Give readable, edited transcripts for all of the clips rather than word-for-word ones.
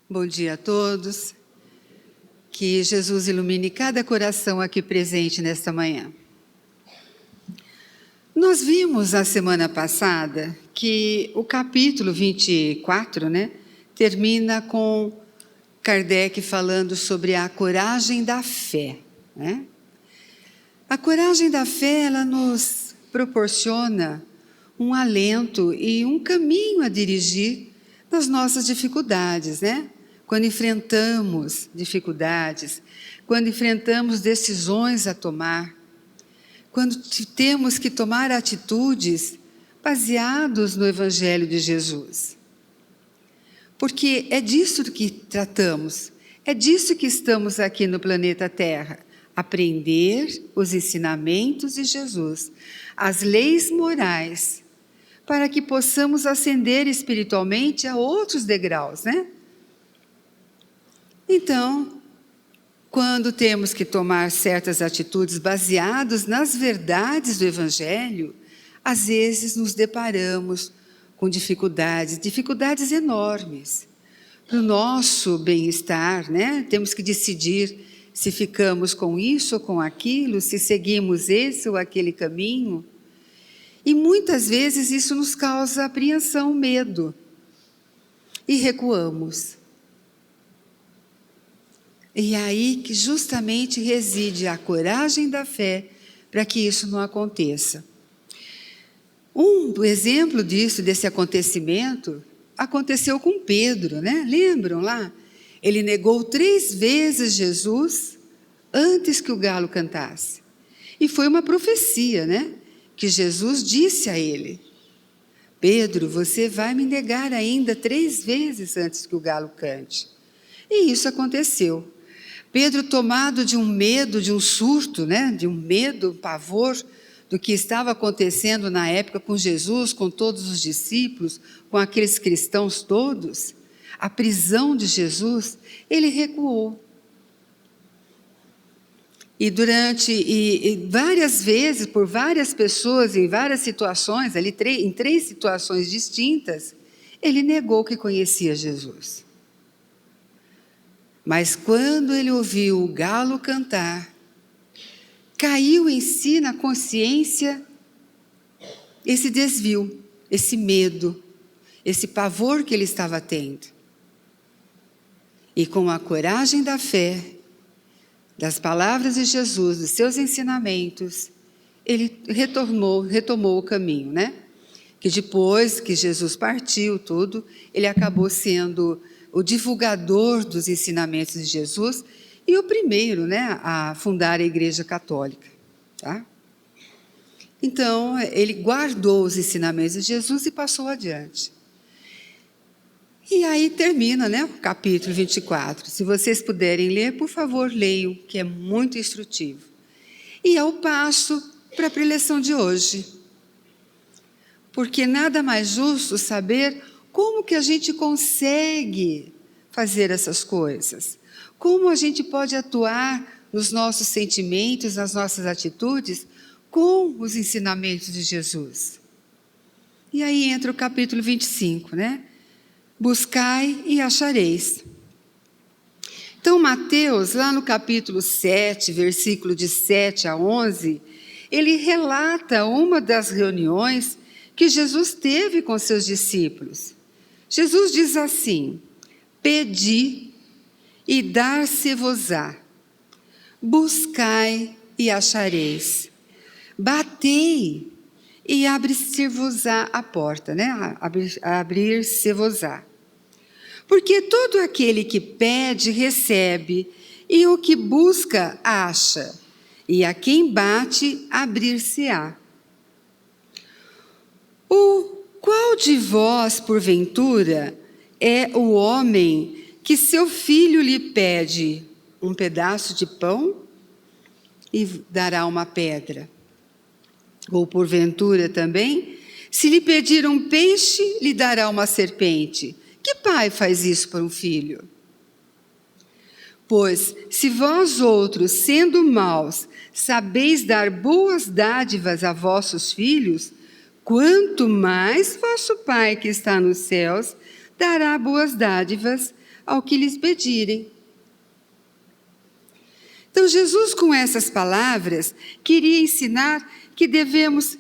Bom dia a todos. Que Jesus ilumine cada coração aqui presente nesta manhã. Nós vimos a semana passada que o capítulo 24, termina com Kardec falando sobre a coragem da fé. A coragem da fé, ela nos proporciona um alento e um caminho a dirigir nas nossas dificuldades, Quando enfrentamos dificuldades, quando enfrentamos decisões a tomar, quando temos que tomar atitudes baseados no Evangelho de Jesus. Porque é disso que tratamos, é disso que estamos aqui no planeta Terra, aprender os ensinamentos de Jesus, as leis morais, para que possamos ascender espiritualmente a outros degraus, Então, quando temos que tomar certas atitudes baseadas nas verdades do Evangelho, às vezes nos deparamos com dificuldades enormes. Para o nosso bem-estar, temos que decidir se ficamos com isso ou com aquilo, se seguimos esse ou aquele caminho. E muitas vezes isso nos causa apreensão, medo, e recuamos. E é aí que justamente reside a coragem da fé para que isso não aconteça. Um exemplo desse acontecimento, aconteceu com Pedro, Lembram lá? Ele negou 3 vezes Jesus antes que o galo cantasse. E foi uma profecia, que Jesus disse a ele: Pedro, você vai me negar ainda 3 vezes antes que o galo cante. E isso aconteceu. Pedro, tomado de um medo, de um surto, de um medo, um pavor do que estava acontecendo na época com Jesus, com todos os discípulos, com aqueles cristãos todos, a prisão de Jesus, ele recuou. E várias vezes, por várias pessoas, em várias situações, em 3 situações distintas, ele negou que conhecia Jesus. Mas quando ele ouviu o galo cantar, caiu em si, na consciência, esse desvio, esse medo, esse pavor que ele estava tendo. E com a coragem da fé, das palavras de Jesus, dos seus ensinamentos, ele retomou o caminho, Que depois que Jesus partiu tudo, ele acabou sendo o divulgador dos ensinamentos de Jesus e o primeiro, a fundar a Igreja Católica, Então, ele guardou os ensinamentos de Jesus e passou adiante. E aí termina, o capítulo 24. Se vocês puderem ler, por favor, leiam, que é muito instrutivo. E é o passo para a preleção de hoje. Porque nada mais justo saber como que a gente consegue fazer essas coisas. Como a gente pode atuar nos nossos sentimentos, nas nossas atitudes, com os ensinamentos de Jesus. E aí entra o capítulo 25, Buscai e achareis. Então, Mateus, lá no capítulo 7, versículo de 7 a 11, ele relata uma das reuniões que Jesus teve com seus discípulos. Jesus diz assim: pedi e dar-se-vos-á, buscai e achareis, batei e abrir-se-vos-á a porta, abrir-se-vos-á. Porque todo aquele que pede, recebe, e o que busca, acha, e a quem bate, abrir-se-á. Qual de vós, porventura, é o homem que seu filho lhe pede um pedaço de pão e dará uma pedra? Ou porventura também, se lhe pedir um peixe, lhe dará uma serpente? Que pai faz isso para um filho? Pois, se vós outros, sendo maus, sabeis dar boas dádivas a vossos filhos, quanto mais vosso Pai que está nos céus dará boas dádivas ao que lhes pedirem. Então, Jesus, com essas palavras, queria ensinar que devemos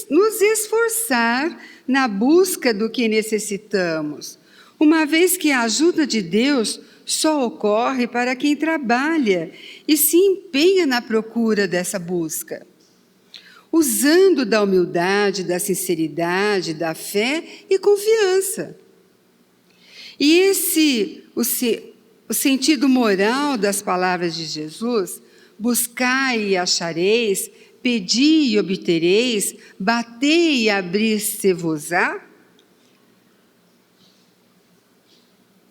nos esforçar na busca do que necessitamos, uma vez que a ajuda de Deus só ocorre para quem trabalha e se empenha na procura dessa busca, usando da humildade, da sinceridade, da fé e confiança. E o sentido moral das palavras de Jesus, buscai e achareis, pedi e obtereis, batei e abrir-se-vos-á,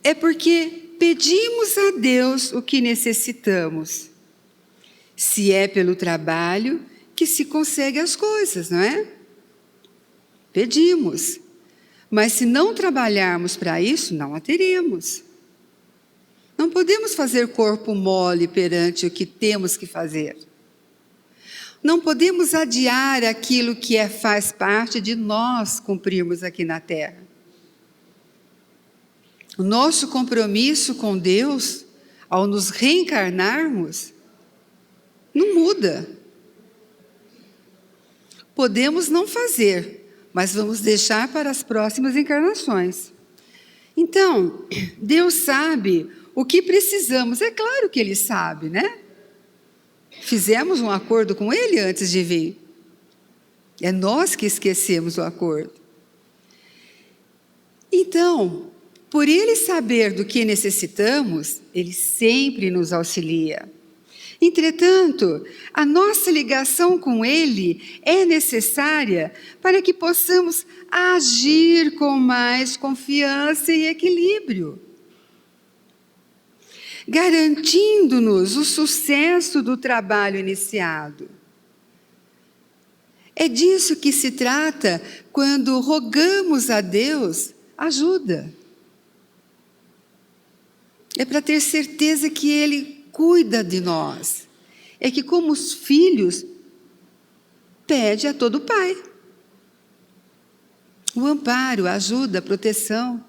é porque pedimos a Deus o que necessitamos. Se é pelo trabalho que se consegue as coisas, não é? Pedimos. Mas se não trabalharmos para isso, não a teremos. Não podemos fazer corpo mole perante o que temos que fazer. Não podemos adiar aquilo que faz parte de nós cumprirmos aqui na terra. O nosso compromisso com Deus, ao nos reencarnarmos, não muda. Podemos não fazer, mas vamos deixar para as próximas encarnações. Então, Deus sabe o que precisamos. É claro que Ele sabe, né? Fizemos um acordo com Ele antes de vir. É nós que esquecemos o acordo. Então, por Ele saber do que necessitamos, Ele sempre nos auxilia. Entretanto, a nossa ligação com Ele é necessária para que possamos agir com mais confiança e equilíbrio, garantindo-nos o sucesso do trabalho iniciado. É disso que se trata quando rogamos a Deus ajuda. É para ter certeza que Ele cuida de nós. É que, como os filhos, pede a todo pai o amparo, a ajuda, a proteção.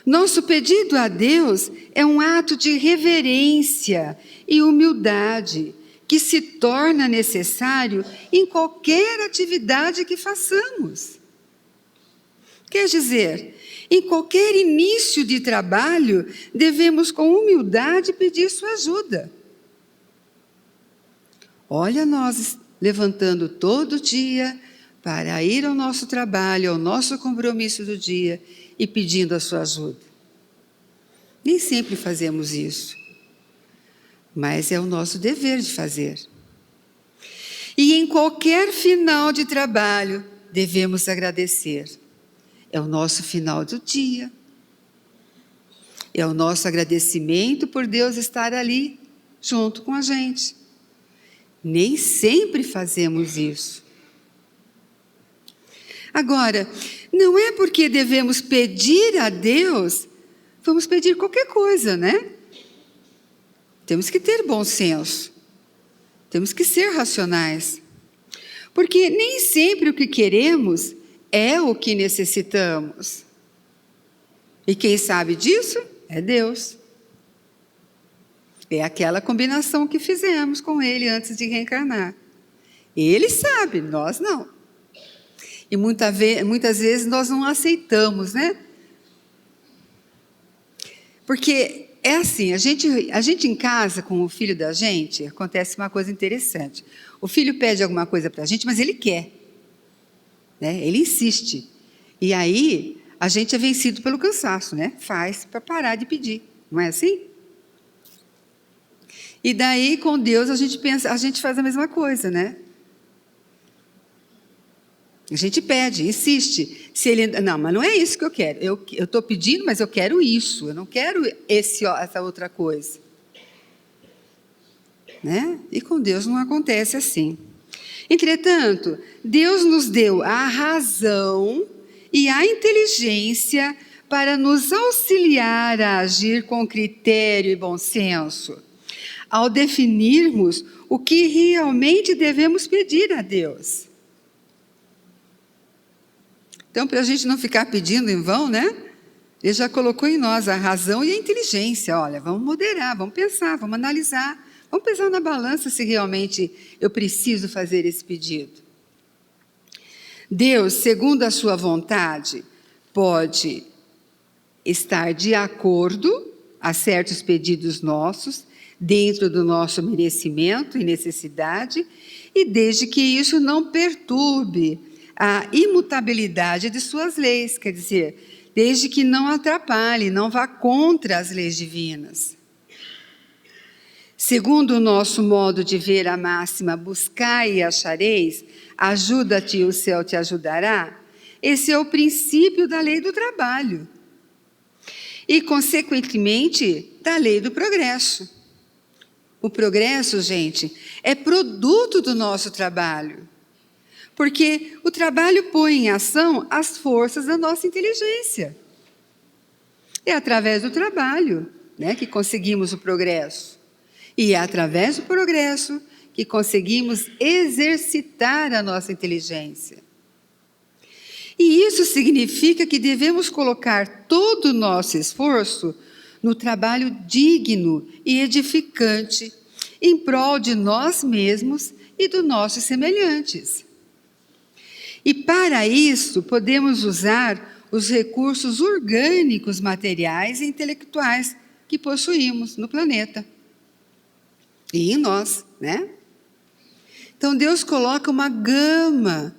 Nosso pedido a Deus é um ato de reverência e humildade que se torna necessário em qualquer atividade que façamos. Quer dizer, em qualquer início de trabalho, devemos com humildade pedir sua ajuda. Olha nós levantando todo dia para ir ao nosso trabalho, ao nosso compromisso do dia e pedindo a sua ajuda. Nem sempre fazemos isso, mas é o nosso dever de fazer. E em qualquer final de trabalho, devemos agradecer. É o nosso final do dia. É o nosso agradecimento por Deus estar ali, junto com a gente. Nem sempre fazemos isso. Agora, não é porque devemos pedir a Deus, vamos pedir qualquer coisa, né? Temos que ter bom senso. Temos que ser racionais. Porque nem sempre o que queremos é o que necessitamos. E quem sabe disso é Deus. É aquela combinação que fizemos com Ele antes de reencarnar. Ele sabe, nós não. E muitas vezes nós não aceitamos, né? Porque é assim, a gente em casa, com o filho da gente, acontece uma coisa interessante. O filho pede alguma coisa para a gente, mas ele quer. Né? Ele insiste. E aí, a gente é vencido pelo cansaço, né? Faz para parar de pedir. Não é assim? E daí, com Deus, a gente faz a mesma coisa, né? A gente pede, insiste. Se ele, não, mas não é isso que eu quero. Eu estou pedindo, mas eu quero isso. Eu não quero essa outra coisa. Né? E com Deus não acontece assim. Entretanto, Deus nos deu a razão e a inteligência para nos auxiliar a agir com critério e bom senso, ao definirmos o que realmente devemos pedir a Deus. Então, para a gente não ficar pedindo em vão, né? Ele já colocou em nós a razão e a inteligência. Olha, vamos moderar, vamos pensar, vamos analisar. Vamos pesar na balança se realmente eu preciso fazer esse pedido. Deus, segundo a sua vontade, pode estar de acordo a certos pedidos nossos, dentro do nosso merecimento e necessidade, e desde que isso não perturbe a imutabilidade de suas leis, quer dizer, desde que não atrapalhe, não vá contra as leis divinas. Segundo o nosso modo de ver a máxima, buscai e achareis, ajuda-te e o céu te ajudará, esse é o princípio da lei do trabalho. E, consequentemente, da lei do progresso. O progresso, gente, é produto do nosso trabalho. Porque o trabalho põe em ação as forças da nossa inteligência. É através do trabalho, né, que conseguimos o progresso. E é através do progresso que conseguimos exercitar a nossa inteligência. E isso significa que devemos colocar todo o nosso esforço no trabalho digno e edificante, em prol de nós mesmos e dos nossos semelhantes. E para isso, podemos usar os recursos orgânicos, materiais e intelectuais que possuímos no planeta. E em nós, né? Então, Deus coloca uma gama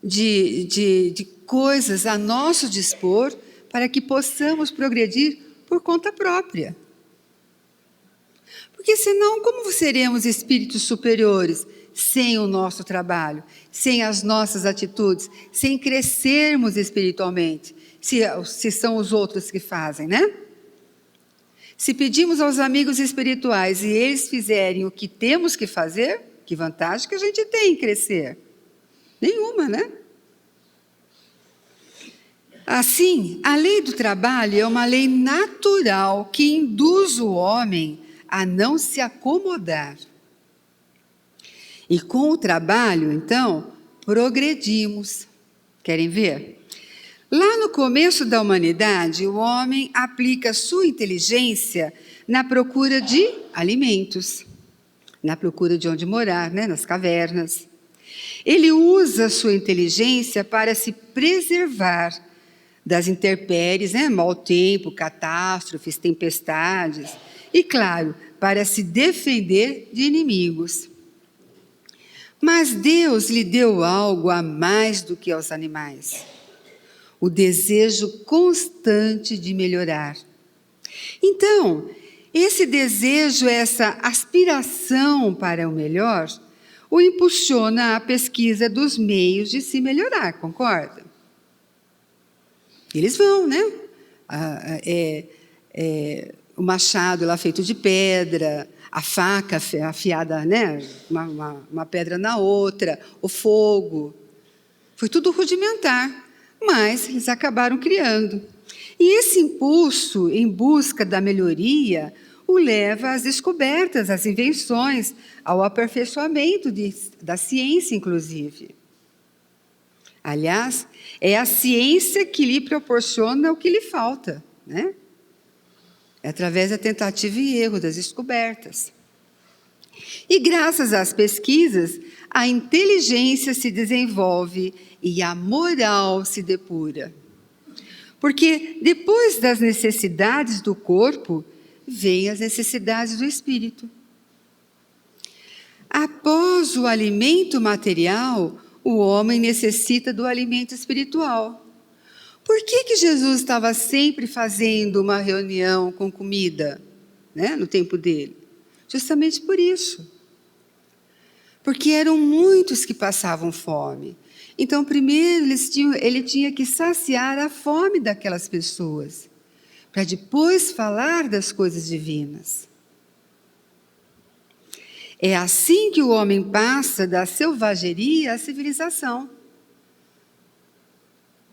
de coisas a nosso dispor para que possamos progredir por conta própria. Porque senão, como seremos espíritos superiores sem o nosso trabalho, sem as nossas atitudes, sem crescermos espiritualmente, se são os outros que fazem, né? Se pedimos aos amigos espirituais e eles fizerem o que temos que fazer, que vantagem que a gente tem em crescer? Nenhuma, né? Assim, a lei do trabalho é uma lei natural que induz o homem a não se acomodar. E com o trabalho, então, progredimos. Querem ver? Lá no começo da humanidade, o homem aplica sua inteligência na procura de alimentos, na procura de onde morar, né? Nas cavernas. Ele usa sua inteligência para se preservar das intempéries, né? Mau tempo, catástrofes, tempestades. E, claro, para se defender de inimigos. Mas Deus lhe deu algo a mais do que aos animais. O desejo constante de melhorar. Então, esse desejo, essa aspiração para o melhor, o impulsiona à pesquisa dos meios de se melhorar, concorda? Eles vão, né? O machado lá feito de pedra, a faca afiada, né? Uma pedra na outra, o fogo. Foi tudo rudimentar, mas eles acabaram criando. E esse impulso em busca da melhoria o leva às descobertas, às invenções, ao aperfeiçoamento da ciência, inclusive. Aliás, é a ciência que lhe proporciona o que lhe falta, né? É através da tentativa e erro, das descobertas. E graças às pesquisas, a inteligência se desenvolve e a moral se depura. Porque depois das necessidades do corpo, vêm as necessidades do espírito. Após o alimento material, o homem necessita do alimento espiritual. Por que Jesus estava sempre fazendo uma reunião com comida, né, no tempo dele? Justamente por isso. Porque eram muitos que passavam fome. Então, primeiro, ele tinha que saciar a fome daquelas pessoas, para depois falar das coisas divinas. É assim que o homem passa da selvageria à civilização.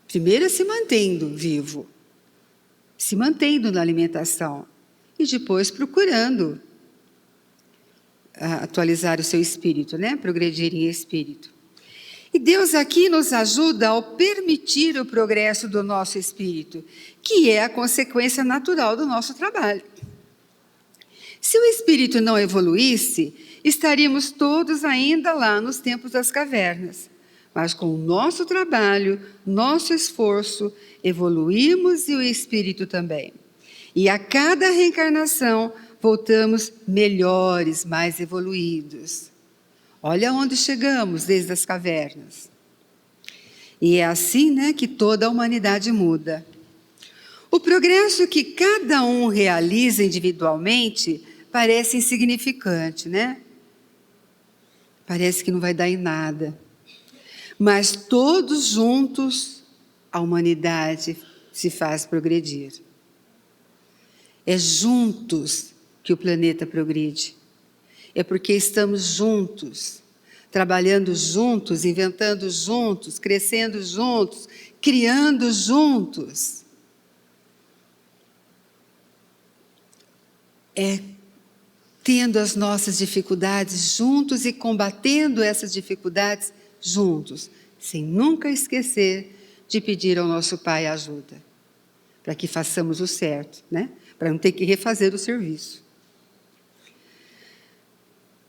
Primeiro se mantendo vivo, se mantendo na alimentação, e depois procurando atualizar o seu espírito, né? Progredir em espírito. E Deus aqui nos ajuda ao permitir o progresso do nosso espírito, que é a consequência natural do nosso trabalho. Se o espírito não evoluísse, estaríamos todos ainda lá nos tempos das cavernas. Mas com o nosso trabalho, nosso esforço, evoluímos e o espírito também. E a cada reencarnação, voltamos melhores, mais evoluídos. Olha onde chegamos desde as cavernas. E é assim, né, que toda a humanidade muda. O progresso que cada um realiza individualmente parece insignificante, né? Parece que não vai dar em nada. Mas todos juntos, a humanidade se faz progredir. É juntos que o planeta progride. É porque estamos juntos, trabalhando juntos, inventando juntos, crescendo juntos, criando juntos. É tendo as nossas dificuldades juntos e combatendo essas dificuldades juntos, sem nunca esquecer de pedir ao nosso Pai ajuda, para que façamos o certo, né? Para não ter que refazer o serviço.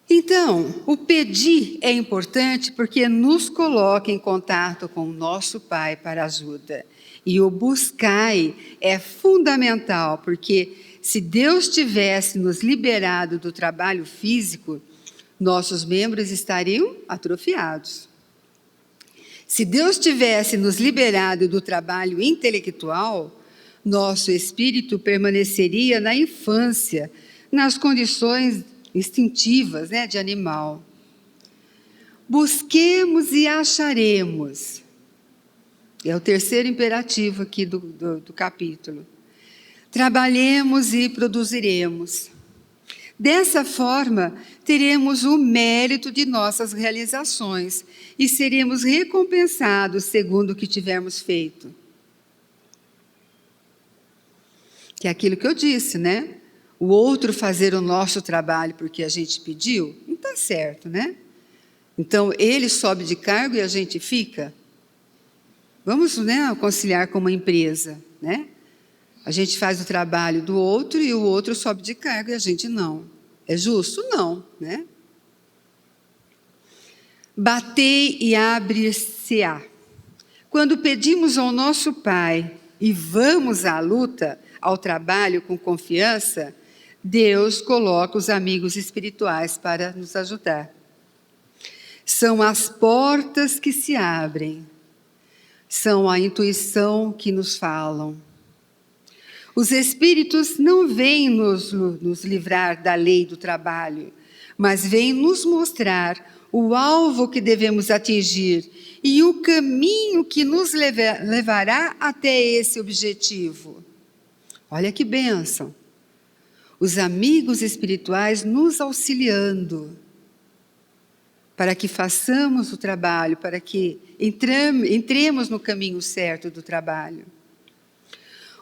Então, o pedir é importante porque nos coloca em contato com o nosso Pai para ajuda. E o buscai é fundamental, porque se Deus tivesse nos liberado do trabalho físico, nossos membros estariam atrofiados. Se Deus tivesse nos liberado do trabalho intelectual, nosso espírito permaneceria na infância, nas condições instintivas, né, de animal. Busquemos e acharemos. É o terceiro imperativo aqui do capítulo. Trabalhemos e produziremos. Dessa forma, teremos o mérito de nossas realizações e seremos recompensados segundo o que tivermos feito. Que é aquilo que eu disse, né? O outro fazer o nosso trabalho porque a gente pediu, não está certo, né? Então, ele sobe de cargo e a gente fica. Vamos, né, conciliar com uma empresa, né? A gente faz o trabalho do outro e o outro sobe de cargo e a gente não. É justo? Não, né? Batei e abre-se-á. Quando pedimos ao nosso Pai e vamos à luta, ao trabalho com confiança, Deus coloca os amigos espirituais para nos ajudar. São as portas que se abrem, são a intuição que nos falam. Os espíritos não vêm nos livrar da lei do trabalho, mas vêm nos mostrar o alvo que devemos atingir e o caminho que nos levará até esse objetivo. Olha que bênção! Os amigos espirituais nos auxiliando para que façamos o trabalho, para que entremos no caminho certo do trabalho.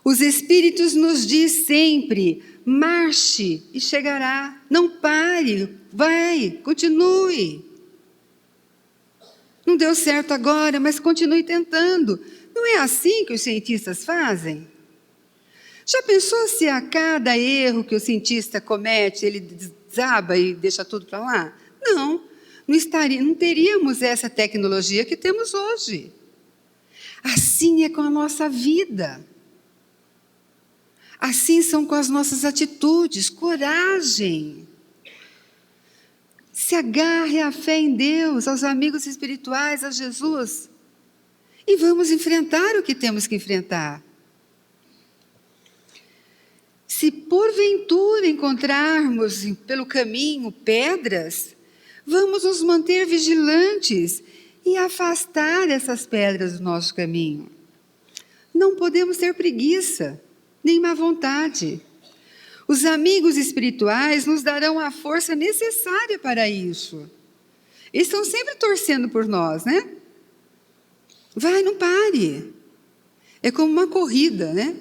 Os Espíritos nos diz sempre, marche e chegará, não pare, vai, continue. Não deu certo agora, mas continue tentando. Não é assim que os cientistas fazem? Já pensou se a cada erro que o cientista comete, ele desaba e deixa tudo para lá? Não teríamos essa tecnologia que temos hoje. Assim é com a nossa vida. Assim são com as nossas atitudes, coragem. Se agarre à fé em Deus, aos amigos espirituais, a Jesus. E vamos enfrentar o que temos que enfrentar. Se porventura encontrarmos pelo caminho pedras, vamos nos manter vigilantes e afastar essas pedras do nosso caminho. Não podemos ter preguiça, nem má vontade. Os amigos espirituais nos darão a força necessária para isso. Eles estão sempre torcendo por nós, né? Vai, não pare. É como uma corrida, né?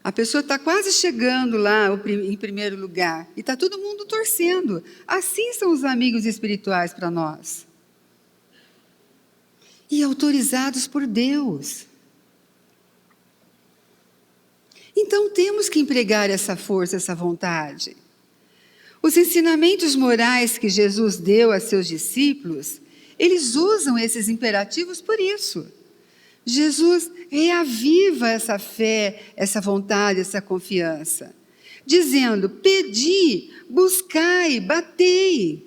A pessoa está quase chegando lá em primeiro lugar e está todo mundo torcendo. Assim são os amigos espirituais para nós. e autorizados por Deus. Então temos que empregar essa força, essa vontade. Os ensinamentos morais que Jesus deu a seus discípulos, eles usam esses imperativos por isso. Jesus reaviva essa fé, essa vontade, essa confiança, dizendo: pedi, buscai, batei.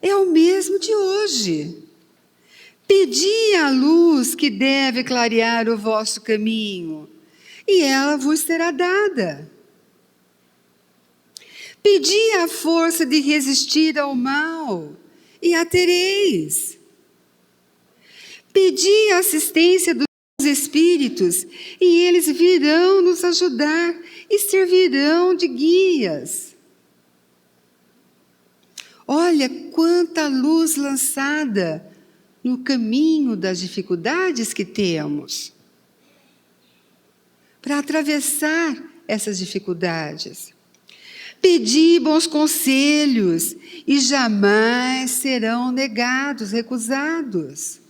É o mesmo de hoje. Pedi a luz que deve clarear o vosso caminho, e ela vos será dada. Pedi a força de resistir ao mal, e a tereis. Pedi a assistência dos Espíritos, e eles virão nos ajudar e servirão de guias. Olha quanta luz lançada no caminho das dificuldades que temos, para atravessar essas dificuldades. Pedi bons conselhos e jamais serão negados, recusados.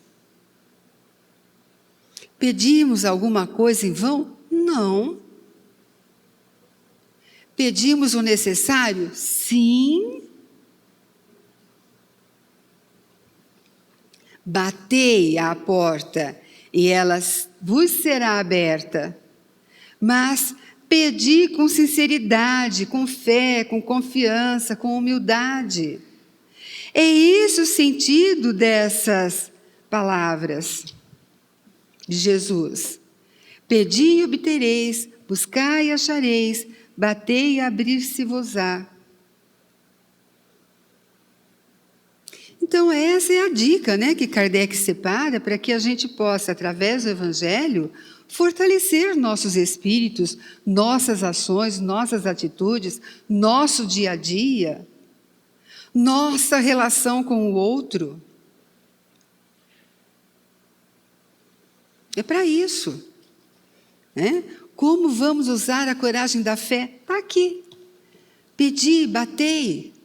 Pedimos alguma coisa em vão? Não. Pedimos o necessário? Sim. Batei à porta e ela vos será aberta. Mas pedi com sinceridade, com fé, com confiança, com humildade. É esse o sentido dessas palavras de Jesus. Pedi e obtereis, buscai e achareis, batei e abrir-se-vos-á. Então, essa é a dica, né, que Kardec separa para que a gente possa, através do Evangelho, fortalecer nossos espíritos, nossas ações, nossas atitudes, nosso dia a dia, nossa relação com o outro. É para isso. Né? Como vamos usar a coragem da fé? Está aqui. Pedi, batei.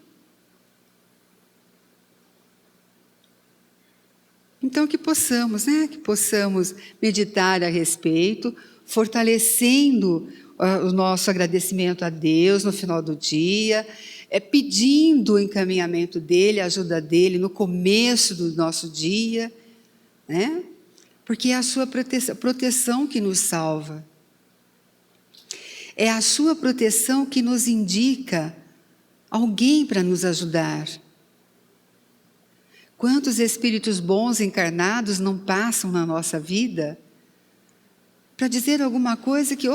Então, que possamos meditar a respeito, fortalecendo o nosso agradecimento a Deus no final do dia, pedindo o encaminhamento dEle, a ajuda dEle no começo do nosso dia, né? Porque é a sua proteção que nos salva. É a sua proteção que nos indica alguém para nos ajudar. Quantos espíritos bons encarnados não passam na nossa vida para dizer alguma coisa que,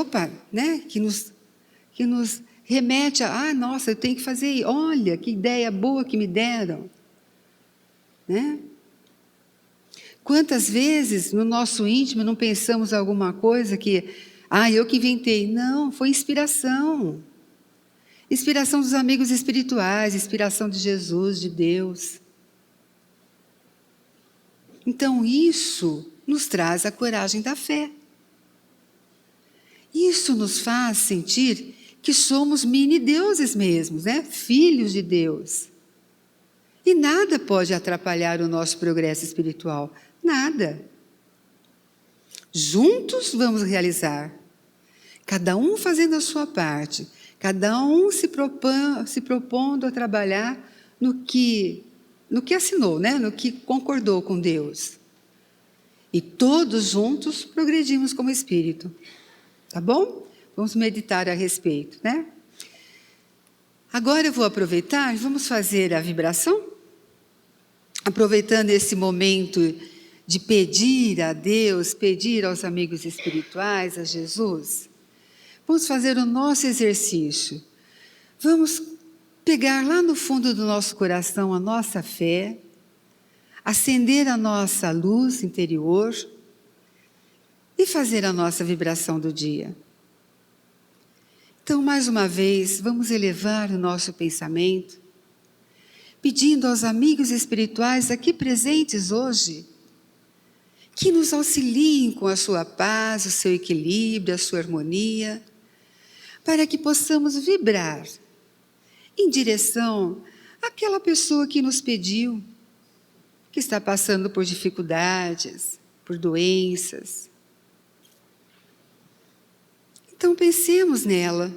que nos remete a, nossa, eu tenho que fazer, olha, que ideia boa que me deram. Né? Quantas vezes no nosso íntimo não pensamos alguma coisa que, eu que inventei. Não, foi inspiração. Inspiração dos amigos espirituais, inspiração de Jesus, de Deus. Então, isso nos traz a coragem da fé. Isso nos faz sentir que somos mini-deuses mesmos, né? Filhos de Deus. E nada pode atrapalhar o nosso progresso espiritual. Nada. Juntos vamos realizar. Cada um fazendo a sua parte. Cada um se propondo a trabalhar no que assinou, né? No que concordou com Deus. E todos juntos progredimos como espírito. Tá bom? Vamos meditar a respeito, né? Agora eu vou aproveitar e vamos fazer a vibração. Aproveitando esse momento de pedir a Deus, pedir aos amigos espirituais, a Jesus, vamos fazer o nosso exercício. Vamos pegar lá no fundo do nosso coração a nossa fé, acender a nossa luz interior e fazer a nossa vibração do dia. Então, mais uma vez, vamos elevar o nosso pensamento, pedindo aos amigos espirituais aqui presentes hoje, que nos auxiliem com a sua paz, o seu equilíbrio, a sua harmonia, para que possamos vibrar em direção àquela pessoa que nos pediu, que está passando por dificuldades, por doenças. Então pensemos nela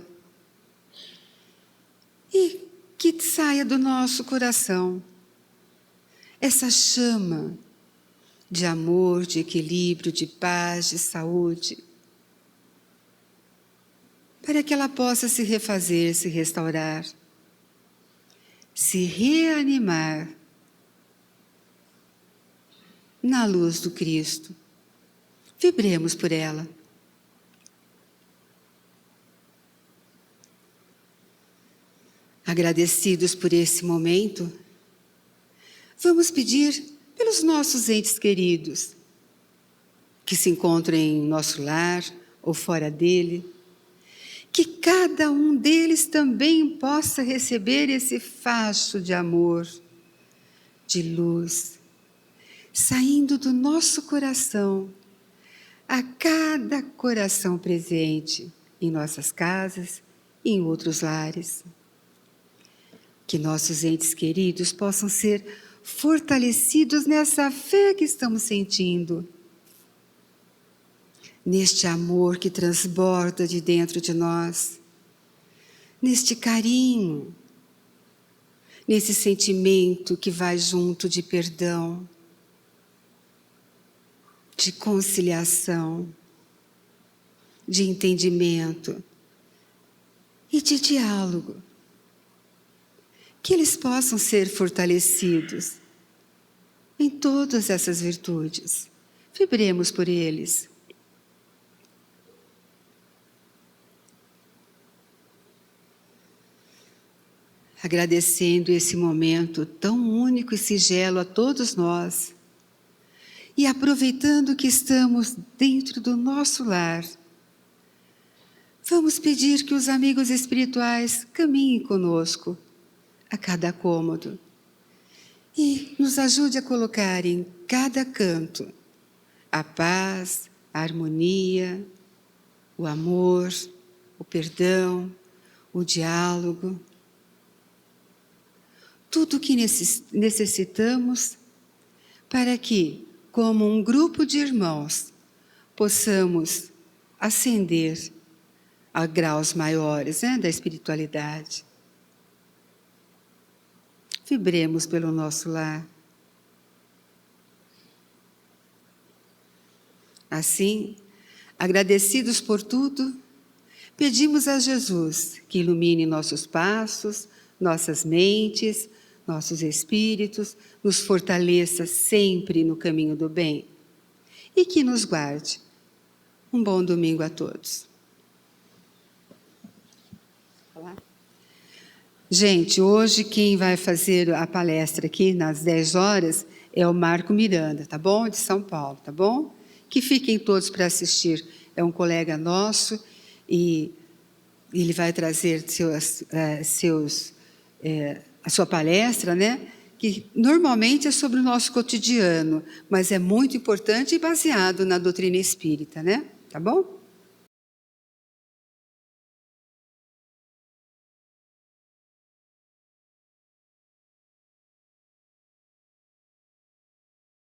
e que saia do nosso coração essa chama de amor, de equilíbrio, de paz, de saúde, para que ela possa se refazer, se restaurar, se reanimar na luz do Cristo. Vibremos por ela. Agradecidos por esse momento, vamos pedir pelos nossos entes queridos, que se encontram em nosso lar ou fora dele, que cada um deles também possa receber esse facho de amor, de luz, saindo do nosso coração, a cada coração presente em nossas casas e em outros lares. Que nossos entes queridos possam ser fortalecidos nessa fé que estamos sentindo, neste amor que transborda de dentro de nós, neste carinho, nesse sentimento que vai junto de perdão, de conciliação, de entendimento e de diálogo. Que eles possam ser fortalecidos em todas essas virtudes. Vibremos por eles. Agradecendo esse momento tão único e singelo a todos nós, e aproveitando que estamos dentro do nosso lar, vamos pedir que os amigos espirituais caminhem conosco a cada cômodo e nos ajude a colocar em cada canto a paz, a harmonia, o amor, o perdão, o diálogo, tudo o que necessitamos para que, como um grupo de irmãos, possamos ascender a graus maiores da espiritualidade. Vibremos pelo nosso lar. Assim, agradecidos por tudo, pedimos a Jesus que ilumine nossos passos, nossas mentes, nossos espíritos, nos fortaleça sempre no caminho do bem e que nos guarde. Um bom domingo a todos. Gente, hoje quem vai fazer a palestra aqui nas 10 horas é o Marco Miranda, tá bom? De São Paulo, tá bom? Que fiquem todos para assistir. É um colega nosso e ele vai trazer a sua palestra, né? Que normalmente é sobre o nosso cotidiano, mas é muito importante e baseado na doutrina espírita, né? Tá bom?